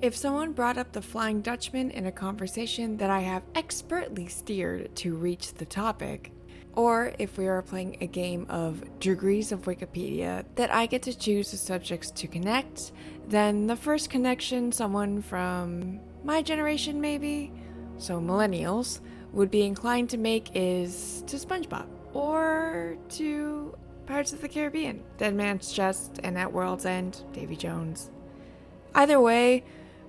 If someone brought up the Flying Dutchman in a conversation that I have expertly steered to reach the topic, or if we are playing a game of degrees of Wikipedia that I get to choose the subjects to connect, then the first connection someone from my generation maybe, so millennials, would be inclined to make is to SpongeBob, or to Pirates of the Caribbean, Dead Man's Chest, and At World's End, Davy Jones. Either way,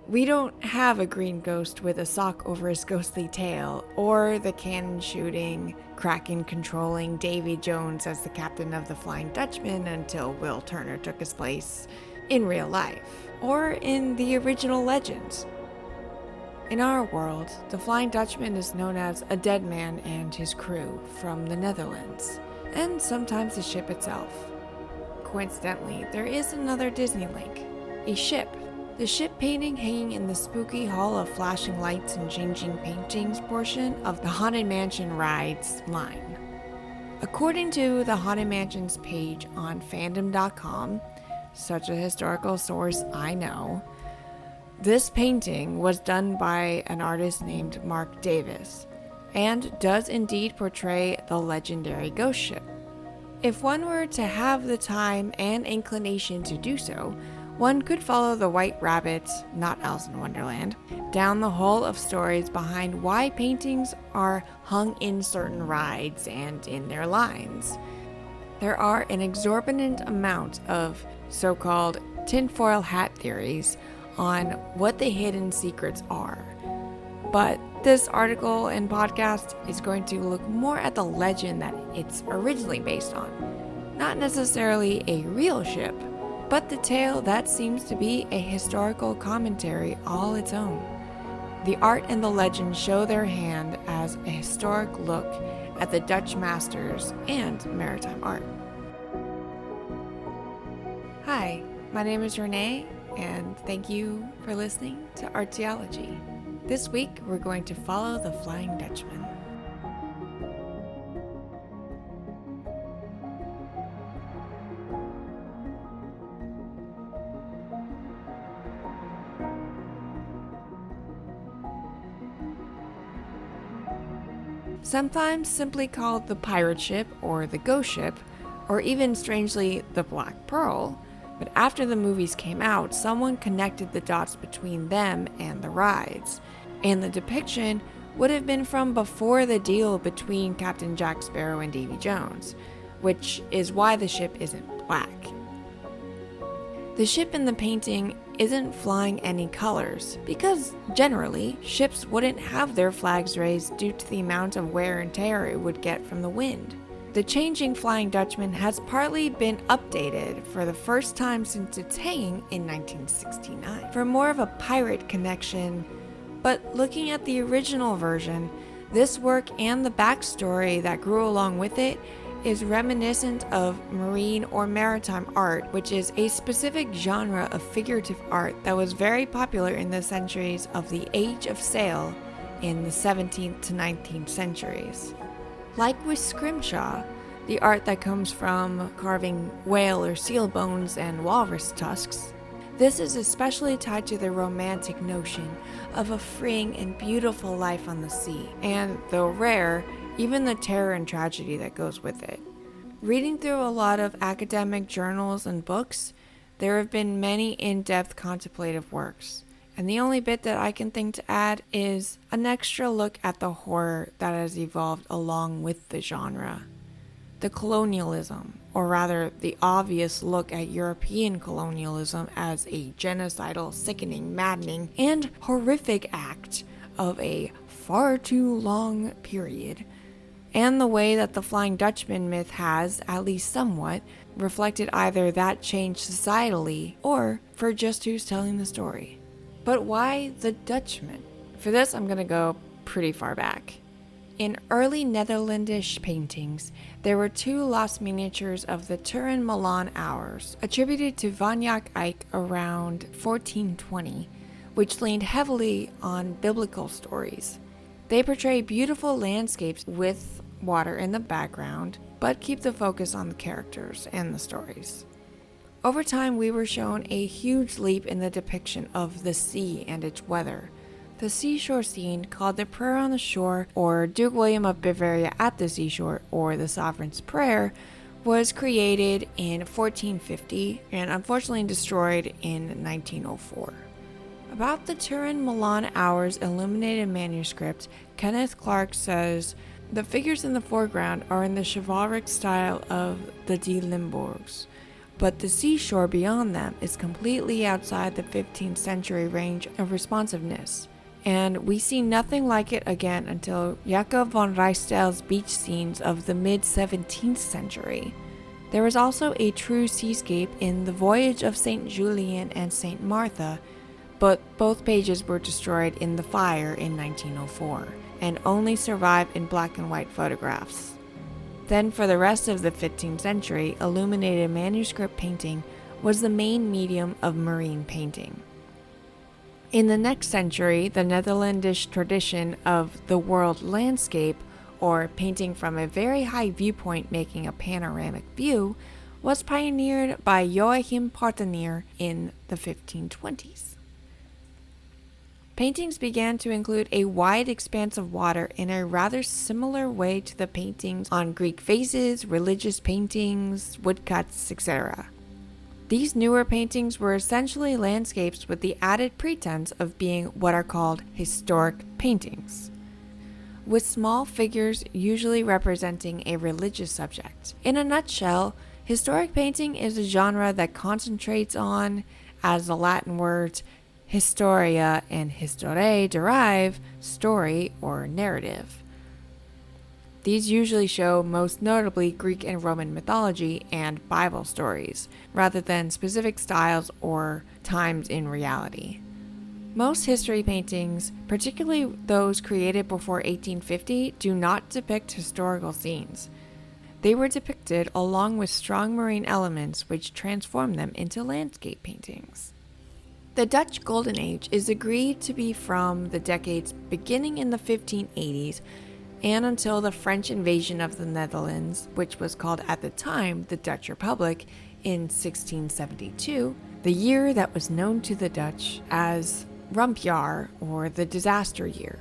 we don't have a green ghost with a sock over his ghostly tail, or the cannon-shooting, Kraken-controlling Davy Jones as the captain of the Flying Dutchman until Will Turner took his place in real life, or in the original legends. In our world, the Flying Dutchman is known as a dead man and his crew from the Netherlands, and sometimes the ship itself. Coincidentally, there is another Disney link, a ship. The ship painting hanging in the spooky hall of flashing lights and changing paintings portion of the Haunted Mansion rides line. According to the Haunted Mansion's page on fandom.com, such a historical source I know, this painting was done by an artist named Mark Davis, and does indeed portray the legendary ghost ship. If one were to have the time and inclination to do so, one could follow the White Rabbit, not Alice in Wonderland, down the hall of stories behind why paintings are hung in certain rides and in their lines. There are an exorbitant amount of so-called tinfoil hat theories on what the hidden secrets are. But this article and podcast is going to look more at the legend that it's originally based on. Not necessarily a real ship, but the tale that seems to be a historical commentary all its own. The art and the legend show their hand as a historic look at the Dutch masters and maritime art. Hi, my name is Renee, and thank you for listening to Archaeology. This week, we're going to follow the Flying Dutchman. Sometimes simply called the pirate ship or the ghost ship, or even strangely the Black Pearl, but after the movies came out, someone connected the dots between them and the rides, and the depiction would have been from before the deal between Captain Jack Sparrow and Davy Jones, which is why the ship isn't black. The ship in the painting isn't flying any colors, because generally, ships wouldn't have their flags raised due to the amount of wear and tear it would get from the wind. The changing Flying Dutchman has partly been updated for the first time since its hanging in 1969 for more of a pirate connection, but looking at the original version, this work and the backstory that grew along with it is reminiscent of marine or maritime art, which is a specific genre of figurative art that was very popular in the centuries of the Age of Sail in the 17th to 19th centuries. Like with scrimshaw, the art that comes from carving whale or seal bones and walrus tusks, this is especially tied to the romantic notion of a freeing and beautiful life on the sea, and though rare, even the terror and tragedy that goes with it. Reading through a lot of academic journals and books, there have been many in-depth contemplative works, and the only bit that I can think to add is an extra look at the horror that has evolved along with the genre. The colonialism, or rather the obvious look at European colonialism as a genocidal, sickening, maddening, and horrific act of a far too long period, and the way that the Flying Dutchman myth has, at least somewhat, reflected either that change societally or for just who's telling the story. But why the Dutchman? For this, I'm going to go pretty far back. In early Netherlandish paintings, there were two lost miniatures of the Turin Milan hours, attributed to Van Eyck around 1420, which leaned heavily on biblical stories. They portray beautiful landscapes with water in the background, but keep the focus on the characters and the stories. Over time, we were shown a huge leap in the depiction of the sea and its weather. The seashore scene, called the Prayer on the Shore, or Duke William of Bavaria at the Seashore, or the Sovereign's Prayer, was created in 1450 and unfortunately destroyed in 1904. About the Turin Milan Hours illuminated manuscript, Kenneth Clark says, "The figures in the foreground are in the chivalric style of the de Limbourgs, but the seashore beyond them is completely outside the 15th century range of responsiveness, and we see nothing like it again until Jacob von Riestel's beach scenes of the mid-17th century. There was also a true seascape in The Voyage of St. Julian and St. Martha, but both pages were destroyed in the fire in 1904, and only survive in black and white photographs." Then for the rest of the 15th century, illuminated manuscript painting was the main medium of marine painting. In the next century, the Netherlandish tradition of the world landscape, or painting from a very high viewpoint making a panoramic view, was pioneered by Joachim Partenier in the 1520s. Paintings began to include a wide expanse of water in a rather similar way to the paintings on Greek vases, religious paintings, woodcuts, etc. These newer paintings were essentially landscapes with the added pretense of being what are called historic paintings, with small figures usually representing a religious subject. In a nutshell, historic painting is a genre that concentrates on, as the Latin words historia and histore derive, story or narrative. These usually show most notably Greek and Roman mythology and Bible stories, rather than specific styles or times in reality. Most history paintings, particularly those created before 1850, do not depict historical scenes. They were depicted along with strong marine elements which transform them into landscape paintings. The Dutch Golden Age is agreed to be from the decades beginning in the 1580s and until the French invasion of the Netherlands, which was called at the time the Dutch Republic, in 1672, the year that was known to the Dutch as Rampjaar, or the disaster year.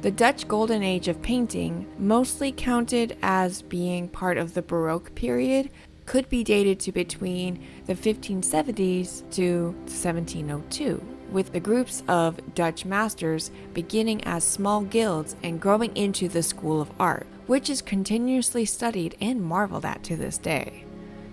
The Dutch Golden Age of painting, mostly counted as being part of the Baroque period, could be dated to between the 1570s to 1702, with the groups of Dutch masters beginning as small guilds and growing into the school of art, which is continuously studied and marveled at to this day.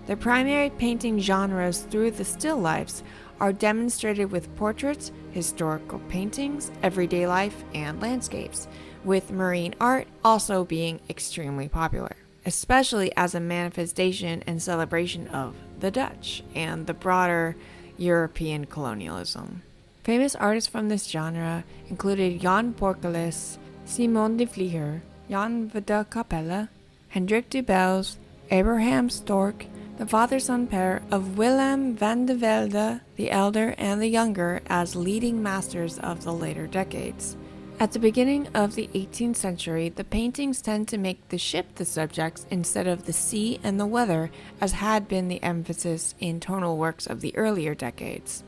The primary painting genres through the still lifes are demonstrated with portraits, historical paintings, everyday life, and landscapes, with marine art also being extremely popular, especially as a manifestation and celebration of the Dutch and the broader European colonialism. Famous artists from this genre included Jan Borkeles, Simon de Vlieger, Jan van der Capelle, Hendrik Dubels, Abraham Stork, the father-son pair of Willem van de Velde, the elder and the younger, as leading masters of the later decades. At the beginning of the 18th century, the paintings tend to make the ship the subjects instead of the sea and the weather, as had been the emphasis in tonal works of the earlier decades.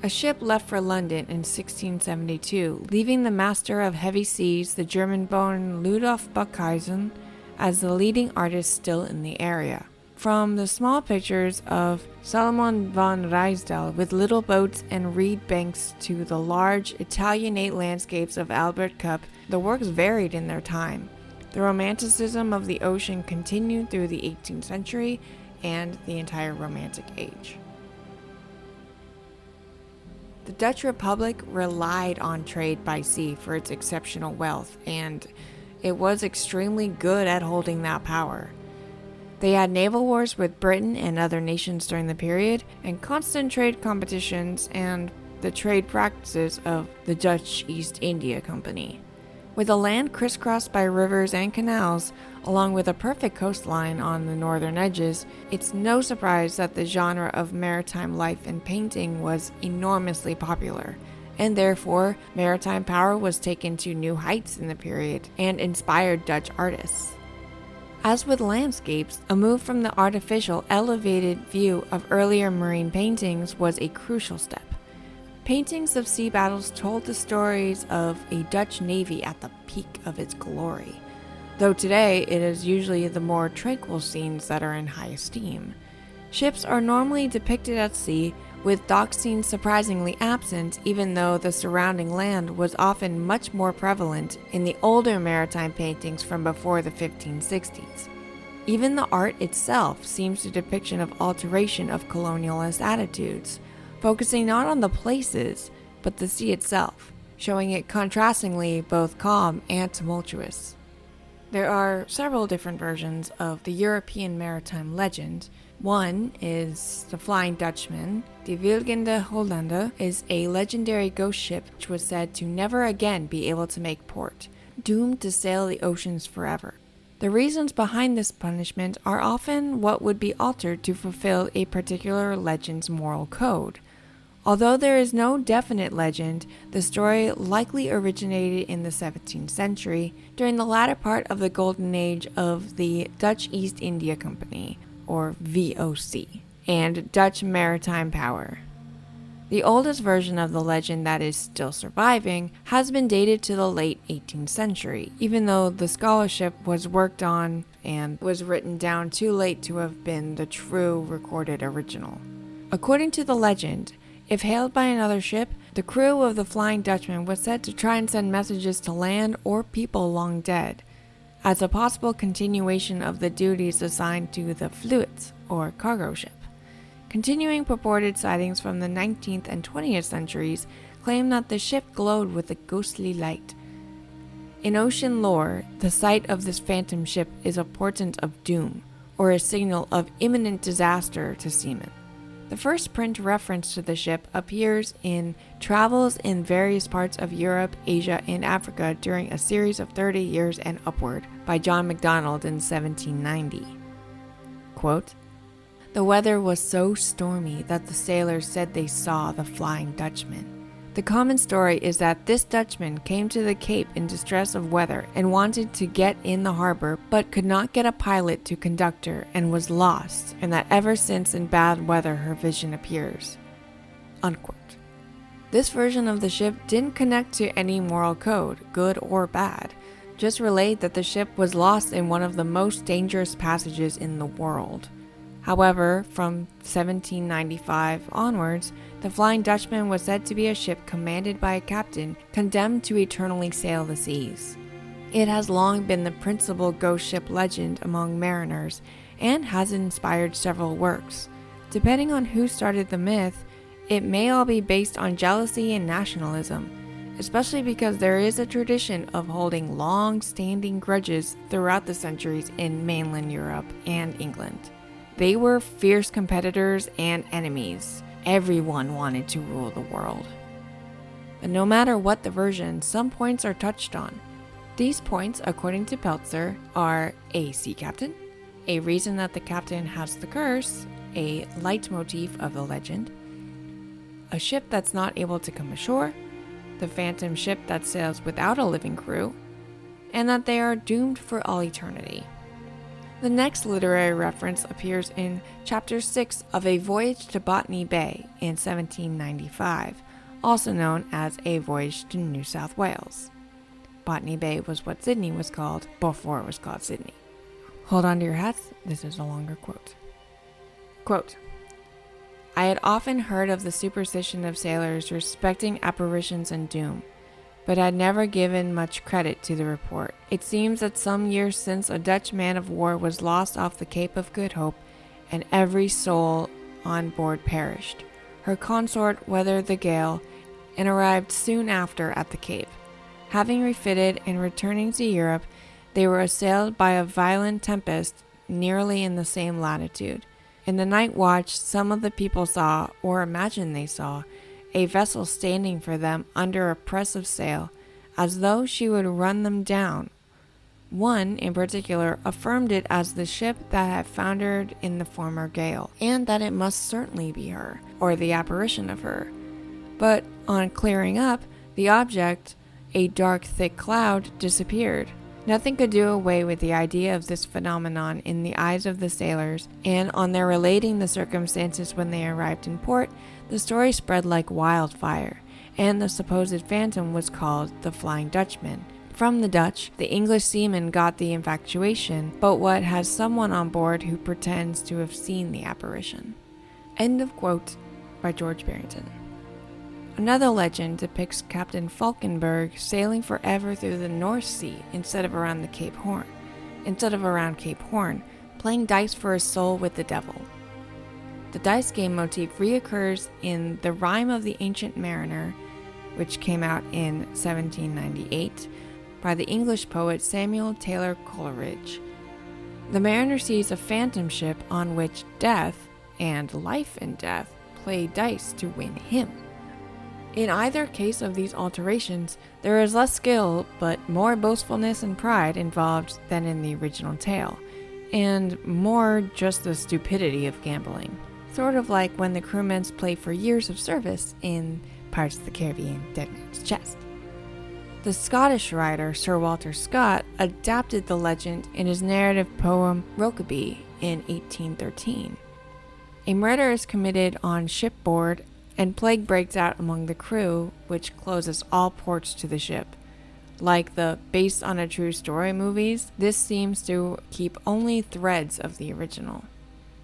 A ship left for London in 1672, leaving the master of heavy seas, the German-born Ludolf Buckhuizen, as the leading artist still in the area. From the small pictures of Salomon van Riesdael with little boats and reed banks to the large Italianate landscapes of Albert Cup, the works varied in their time. The romanticism of the ocean continued through the 18th century and the entire Romantic Age. The Dutch Republic relied on trade by sea for its exceptional wealth, and it was extremely good at holding that power. They had naval wars with Britain and other nations during the period, and constant trade competitions and the trade practices of the Dutch East India Company. With a land crisscrossed by rivers and canals, along with a perfect coastline on the northern edges, it's no surprise that the genre of maritime life and painting was enormously popular, and therefore maritime power was taken to new heights in the period and inspired Dutch artists. As with landscapes, a move from the artificial, elevated view of earlier marine paintings was a crucial step. Paintings of sea battles told the stories of a Dutch navy at the peak of its glory, though today it is usually the more tranquil scenes that are in high esteem. Ships are normally depicted at sea, with dock scenes surprisingly absent, even though the surrounding land was often much more prevalent in the older maritime paintings from before the 1560s. Even the art itself seems a depiction of alteration of colonialist attitudes, focusing not on the places, but the sea itself, showing it contrastingly both calm and tumultuous. There are several different versions of the European maritime legend. One is the Flying Dutchman. Die Vliegende Hollander is a legendary ghost ship which was said to never again be able to make port, doomed to sail the oceans forever. The reasons behind this punishment are often what would be altered to fulfill a particular legend's moral code. Although there is no definite legend, the story likely originated in the 17th century during the latter part of the golden age of the Dutch East India Company, or VOC, and Dutch maritime power. The oldest version of the legend that is still surviving has been dated to the late 18th century, even though the scholarship was worked on and was written down too late to have been the true recorded original. According to the legend, if hailed by another ship, the crew of the Flying Dutchman was said to try and send messages to land or people long dead, as a possible continuation of the duties assigned to the Fluit, or cargo ship. Continuing purported sightings from the 19th and 20th centuries claim that the ship glowed with a ghostly light. In ocean lore, the sight of this phantom ship is a portent of doom, or a signal of imminent disaster to seamen. The first print reference to the ship appears in Travels in Various Parts of Europe, Asia, and Africa during a series of 30 years and upward by John MacDonald in 1790. Quote, "The weather was so stormy that the sailors said they saw the Flying Dutchman. The common story is that this Dutchman came to the Cape in distress of weather and wanted to get in the harbor but could not get a pilot to conduct her and was lost, and that ever since in bad weather her vision appears." Unquote. This version of the ship didn't connect to any moral code, good or bad, just relayed that the ship was lost in one of the most dangerous passages in the world. However, from 1795 onwards, the Flying Dutchman was said to be a ship commanded by a captain condemned to eternally sail the seas. It has long been the principal ghost ship legend among mariners and has inspired several works. Depending on who started the myth, it may all be based on jealousy and nationalism, especially because there is a tradition of holding long-standing grudges throughout the centuries in mainland Europe and England. They were fierce competitors and enemies. Everyone wanted to rule the world. But no matter what the version, some points are touched on. These points, according to Peltzer, are a sea captain, a reason that the captain has the curse, a leitmotif of the legend, a ship that's not able to come ashore, the phantom ship that sails without a living crew, and that they are doomed for all eternity. The next literary reference appears in Chapter 6 of A Voyage to Botany Bay in 1795, also known as A Voyage to New South Wales. Botany Bay was what Sydney was called before it was called Sydney. Hold on to your hats, this is a longer quote. Quote, "I had often heard of the superstition of sailors respecting apparitions and doom, but had never given much credit to the report. It seems that some years since a Dutch man of war was lost off the Cape of Good Hope, and every soul on board perished. Her consort weathered the gale, and arrived soon after at the Cape. Having refitted and returning to Europe, they were assailed by a violent tempest nearly in the same latitude. In the night watch, some of the people saw, or imagined they saw, a vessel standing for them under a press of sail, as though she would run them down. One, in particular, affirmed it as the ship that had foundered in the former gale, and that it must certainly be her, or the apparition of her. But on clearing up, the object, a dark, thick cloud, disappeared. Nothing could do away with the idea of this phenomenon in the eyes of the sailors, and on their relating the circumstances when they arrived in port, the story spread like wildfire, and the supposed phantom was called the Flying Dutchman. From the Dutch, the English seaman got the infatuation, but what has someone on board who pretends to have seen the apparition. End of quote by George Barrington. Another legend depicts Captain Falkenberg sailing forever through the North Sea instead of around Cape Horn, playing dice for his soul with the devil. The dice game motif reoccurs in The Rime of the Ancient Mariner, which came out in 1798 by the English poet Samuel Taylor Coleridge. The mariner sees a phantom ship on which death and life and death play dice to win him. In either case of these alterations, there is less skill but more boastfulness and pride involved than in the original tale, and more just the stupidity of gambling. Sort of like when the crewmen play for years of service in Pirates of the Caribbean: Dead Man's Chest. The Scottish writer Sir Walter Scott adapted the legend in his narrative poem Rokeby in 1813. A murder is committed on shipboard and plague breaks out among the crew, which closes all ports to the ship. Like the based on a true story movies, this seems to keep only threads of the original.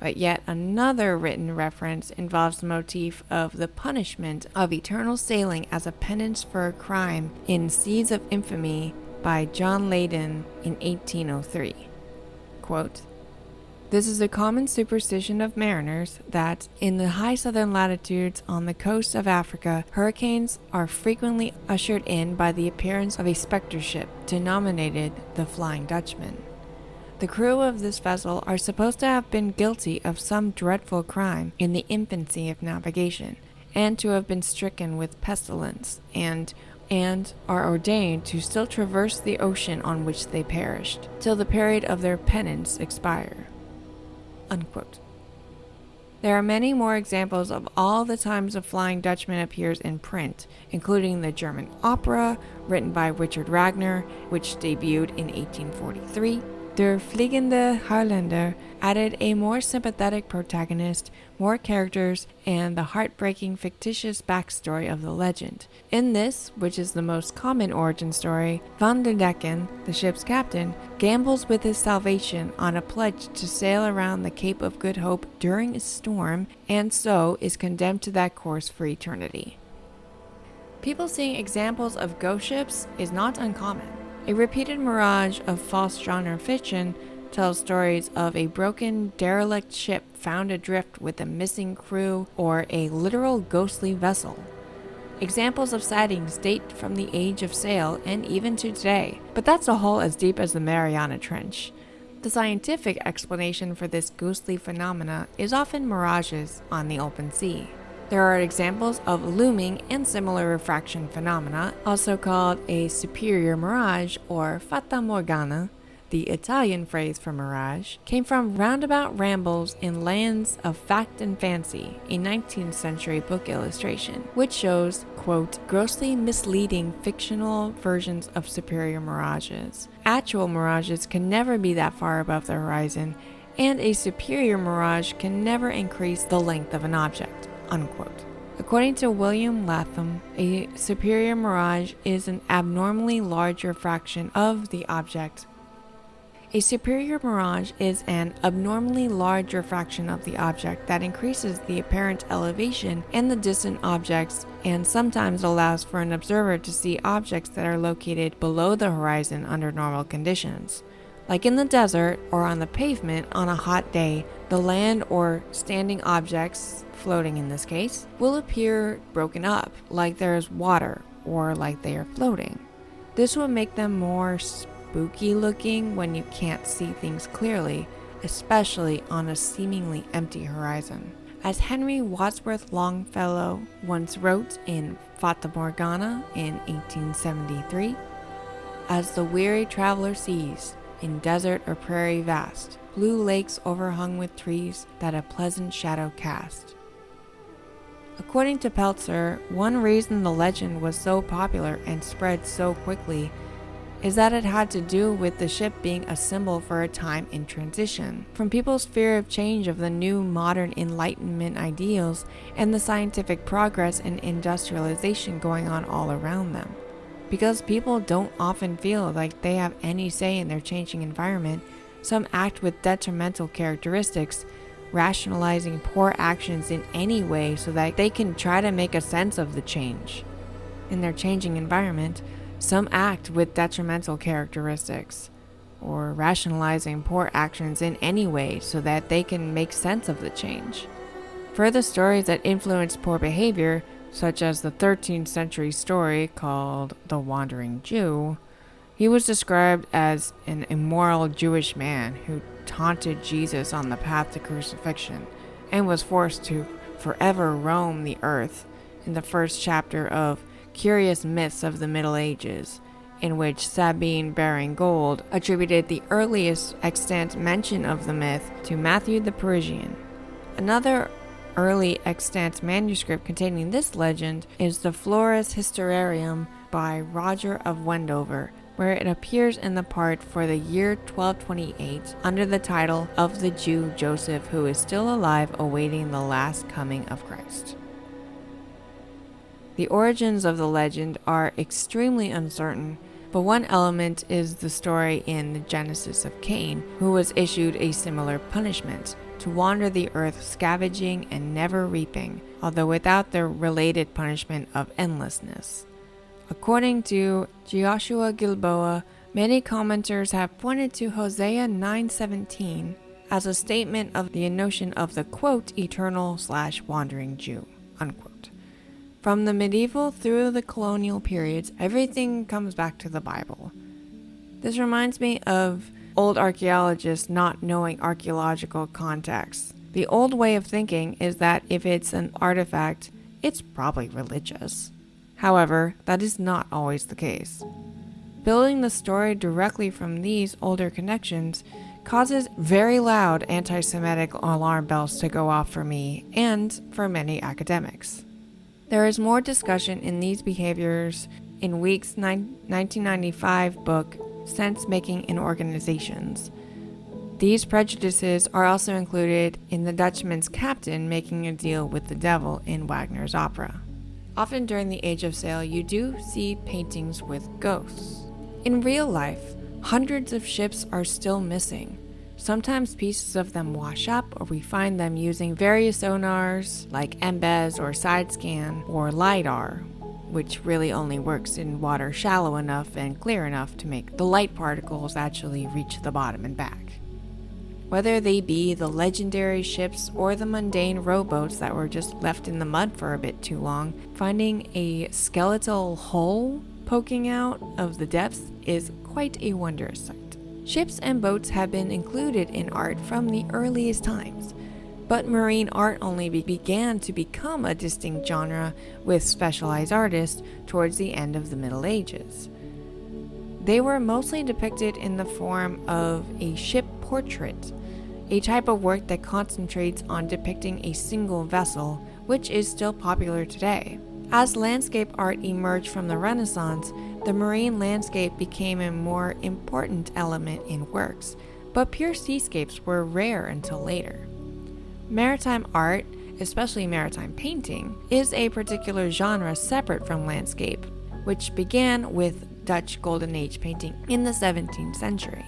But yet another written reference involves the motif of the punishment of eternal sailing as a penance for a crime in Seeds of Infamy by John Leyden in 1803. Quote, "This is a common superstition of mariners that, in the high southern latitudes on the coast of Africa, hurricanes are frequently ushered in by the appearance of a spectre ship, denominated the Flying Dutchman. The crew of this vessel are supposed to have been guilty of some dreadful crime in the infancy of navigation, and to have been stricken with pestilence, and are ordained to still traverse the ocean on which they perished, till the period of their penance expire." Unquote. There are many more examples of all the times the Flying Dutchman appears in print, including the German opera, written by Richard Wagner, which debuted in 1843. Der Fliegende Haarlander added a more sympathetic protagonist, more characters, and the heartbreaking fictitious backstory of the legend. In this, which is the most common origin story, Van der Decken, the ship's captain, gambles with his salvation on a pledge to sail around the Cape of Good Hope during a storm, and so is condemned to that course for eternity. People seeing examples of ghost ships is not uncommon. A repeated mirage of false genre fiction tells stories of a broken, derelict ship found adrift with a missing crew or a literal ghostly vessel. Examples of sightings date from the age of sail and even to today, but that's a hole as deep as the Mariana Trench. The scientific explanation for this ghostly phenomena is often mirages on the open sea. There are examples of looming and similar refraction phenomena, also called a superior mirage or fata morgana. The Italian phrase for mirage came from Roundabout Rambles in Lands of Fact and Fancy, a 19th century book illustration, which shows, quote, grossly misleading fictional versions of superior mirages. Actual mirages can never be that far above the horizon, and a superior mirage can never increase the length of an object. Unquote. According to William Latham, a superior mirage is an abnormally large refraction of the object. A superior mirage is an abnormally large refraction of the object that increases the apparent elevation and the distant objects, and sometimes allows for an observer to see objects that are located below the horizon under normal conditions. Like in the desert or on the pavement on a hot day, the land or standing objects, floating in this case, will appear broken up, like there is water or like they are floating. This will make them more spooky looking when you can't see things clearly, especially on a seemingly empty horizon. As Henry Wadsworth Longfellow once wrote in Fata Morgana in 1873, "As the weary traveler sees, in desert or prairie vast, blue lakes overhung with trees that a pleasant shadow cast." According to Peltzer, one reason the legend was so popular and spread so quickly is that it had to do with the ship being a symbol for a time in transition, from people's fear of change of the new modern Enlightenment ideals and the scientific progress and industrialization going on all around them. Because people don't often feel like they have any say in their changing environment, some act with detrimental characteristics, rationalizing poor actions in any way so that they can try to make a sense of the change. In their changing environment, some act with detrimental characteristics, or rationalizing poor actions in any way so that they can make sense of the change. Further stories that influence poor behavior, such as the 13th century story called The Wandering Jew, he was described as an immoral Jewish man who taunted Jesus on the path to crucifixion and was forced to forever roam the earth in the first chapter of Curious Myths of the Middle Ages, in which Sabine Baring Gould attributed the earliest extant mention of the myth to Matthew the Parisian. Another early extant manuscript containing this legend is the Florus Historiarum by Roger of Wendover, where it appears in the part for the year 1228 under the title of the Jew Joseph who is still alive awaiting the last coming of Christ. The origins of the legend are extremely uncertain, but one element is the story in the Genesis of Cain, who was issued a similar punishment, to wander the earth scavenging and never reaping, although without the related punishment of endlessness. According to Joshua Gilboa, many commenters have pointed to Hosea 9:17 as a statement of the notion of the quote eternal/wandering Jew, unquote. From the medieval through the colonial periods, everything comes back to the Bible. This reminds me of old archaeologists not knowing archaeological context. The old way of thinking is that if it's an artifact, it's probably religious. However, that is not always the case. Building the story directly from these older connections causes very loud anti-Semitic alarm bells to go off for me and for many academics. There is more discussion in these behaviors in Week's 1995 book, Sense Making in Organizations. These prejudices are also included in the Dutchman's captain making a deal with the devil in Wagner's opera. Often during the Age of Sail, you do see paintings with ghosts. In real life, hundreds of ships are still missing. Sometimes pieces of them wash up, or we find them using various sonars like MBES or side-scan or LiDAR, which really only works in water shallow enough and clear enough to make the light particles actually reach the bottom and back. Whether they be the legendary ships or the mundane rowboats that were just left in the mud for a bit too long, finding a skeletal hull poking out of the depths is quite a wondrous sight. Ships and boats have been included in art from the earliest times, but marine art only began to become a distinct genre with specialized artists towards the end of the Middle Ages. They were mostly depicted in the form of a ship portrait, a type of work that concentrates on depicting a single vessel, which is still popular today. As landscape art emerged from the Renaissance, the marine landscape became a more important element in works, but pure seascapes were rare until later. Maritime art, especially maritime painting, is a particular genre separate from landscape, which began with Dutch Golden Age painting in the 17th century.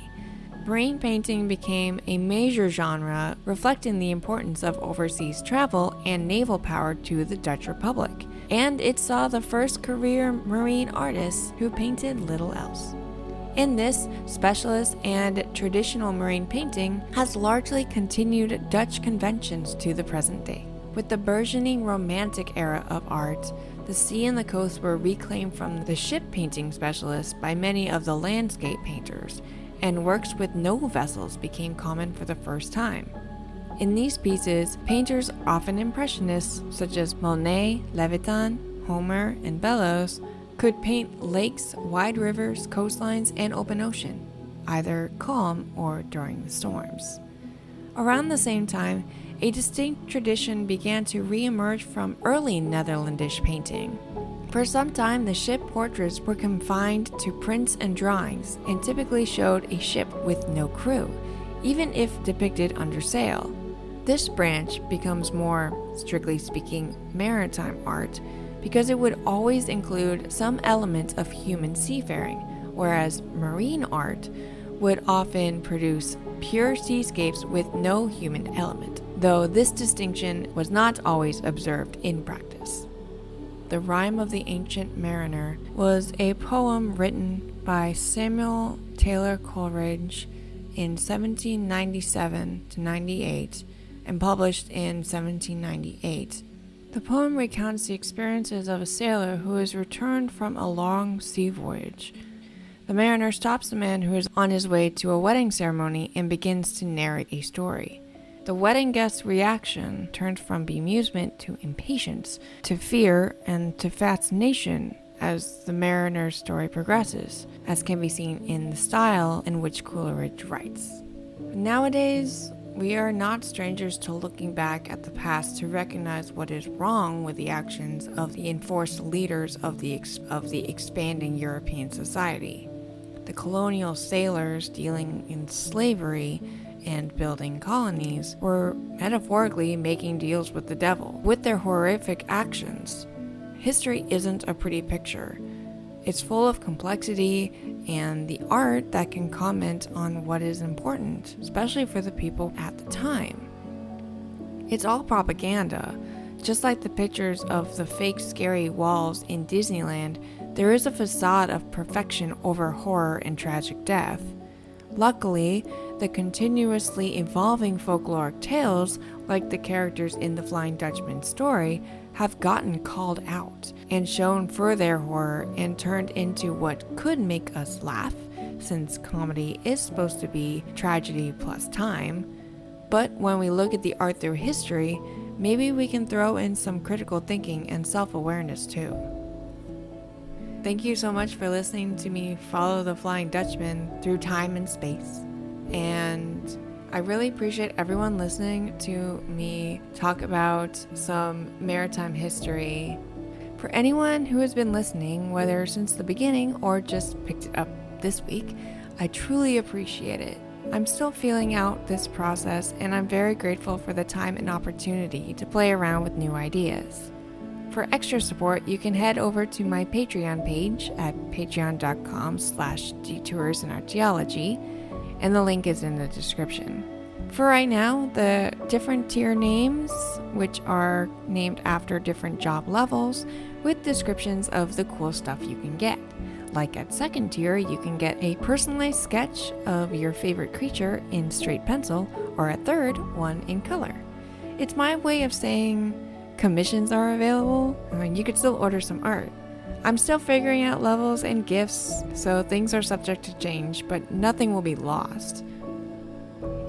Marine painting became a major genre, reflecting the importance of overseas travel and naval power to the Dutch Republic, and it saw the first career marine artists who painted little else. In this, specialist and traditional marine painting has largely continued Dutch conventions to the present day. With the burgeoning Romantic era of art, the sea and the coast were reclaimed from the ship painting specialists by many of the landscape painters, and works with no vessels became common for the first time. In these pieces, painters, often impressionists such as Monet, Levitan, Homer, and Bellows, could paint lakes, wide rivers, coastlines, and open ocean, either calm or during the storms. Around the same time, a distinct tradition began to re-emerge from early Netherlandish painting. For some time, the ship portraits were confined to prints and drawings and typically showed a ship with no crew, even if depicted under sail. This branch becomes more, strictly speaking, maritime art because it would always include some element of human seafaring, whereas marine art would often produce pure seascapes with no human element, though this distinction was not always observed in practice. The Rime of the Ancient Mariner was a poem written by Samuel Taylor Coleridge in 1797-98 and published in 1798. The poem recounts the experiences of a sailor who has returned from a long sea voyage. The mariner stops a man who is on his way to a wedding ceremony and begins to narrate a story. The wedding guest's reaction turns from bemusement to impatience, to fear, and to fascination as the mariner's story progresses, as can be seen in the style in which Coleridge writes. Nowadays, we are not strangers to looking back at the past to recognize what is wrong with the actions of the enforced leaders of the expanding European society. The colonial sailors dealing in slavery and building colonies were metaphorically making deals with the devil with their horrific actions. History isn't a pretty picture. It's full of complexity and the art that can comment on what is important, especially for the people at the time. It's all propaganda. Just like the pictures of the fake scary walls in Disneyland, there is a facade of perfection over horror and tragic death. Luckily, the continuously evolving folkloric tales, like the characters in the Flying Dutchman story, have gotten called out and shown for their horror and turned into what could make us laugh, since comedy is supposed to be tragedy plus time. But when we look at the art through history, maybe we can throw in some critical thinking and self-awareness too. Thank you so much for listening to me follow the Flying Dutchman through time and space. And I really appreciate everyone listening to me talk about some maritime history. For anyone who has been listening, whether since the beginning or just picked it up this week, I truly appreciate it. I'm still feeling out this process, and I'm very grateful for the time and opportunity to play around with new ideas. For extra support, you can head over to my Patreon page at patreon.com/detoursandarchaeology, and the link is in the description. For right now, the different tier names, which are named after different job levels, with descriptions of the cool stuff you can get. Like at second tier, you can get a personalized sketch of your favorite creature in straight pencil, or a third one in color. It's my way of saying commissions are available. You could still order some art. I'm still figuring out levels and gifts, so things are subject to change, but nothing will be lost.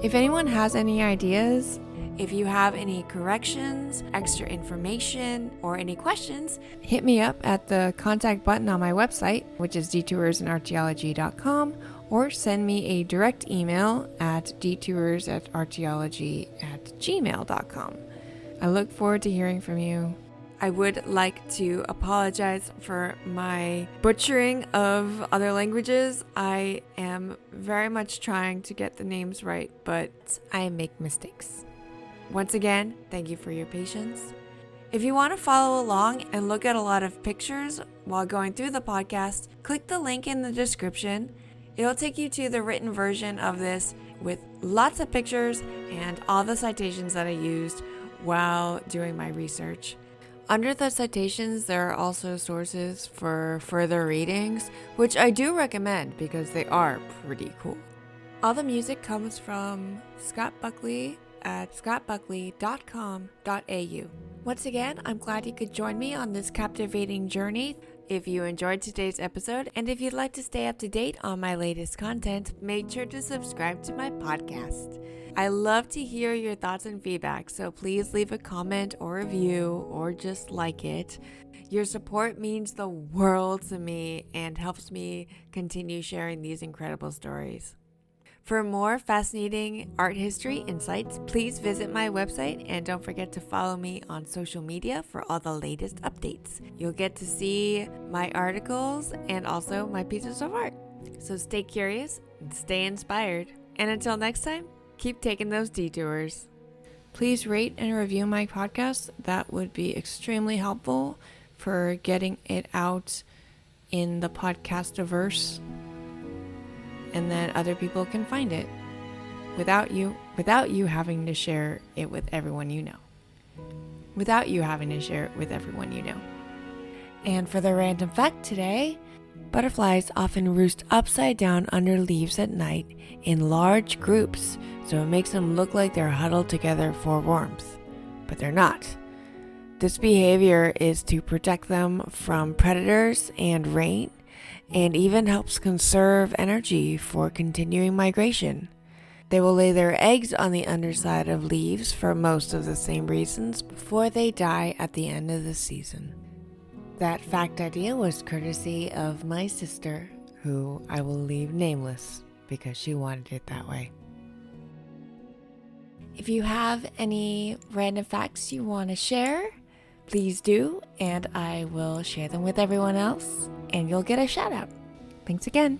If anyone has any ideas, if you have any corrections, extra information, or any questions, hit me up at the contact button on my website, which is detoursandarchaeology.com, or send me a direct email at detours@archaeology@gmail.com. I look forward to hearing from you. I would like to apologize for my butchering of other languages. I am very much trying to get the names right, but I make mistakes. Once again, thank you for your patience. If you want to follow along and look at a lot of pictures while going through the podcast, click the link in the description. It'll take you to the written version of this with lots of pictures and all the citations that I used while doing my research. Under the citations, there are also sources for further readings, which I do recommend because they are pretty cool. All the music comes from Scott Buckley at scottbuckley.com.au. Once again, I'm glad you could join me on this captivating journey. If you enjoyed today's episode, and if you'd like to stay up to date on my latest content, make sure to subscribe to my podcast. I love to hear your thoughts and feedback, so please leave a comment or review or just like it. Your support means the world to me and helps me continue sharing these incredible stories. For more fascinating art history insights, please visit my website and don't forget to follow me on social media for all the latest updates. You'll get to see my articles and also my pieces of art. So stay curious and stay inspired. And until next time, keep taking those detours. Please rate and review my podcast. That would be extremely helpful for getting it out in the podcastiverse, and then other people can find it without you having to share it with everyone you know. And for the random fact today, butterflies often roost upside down under leaves at night in large groups, so it makes them look like they're huddled together for warmth, but they're not. This behavior is to protect them from predators and rain, and even helps conserve energy for continuing migration. They will lay their eggs on the underside of leaves for most of the same reasons before they die at the end of the season. That fact idea was courtesy of my sister, who I will leave nameless because she wanted it that way. If you have any random facts you want to share, please do, and I will share them with everyone else, and you'll get a shout out. Thanks again.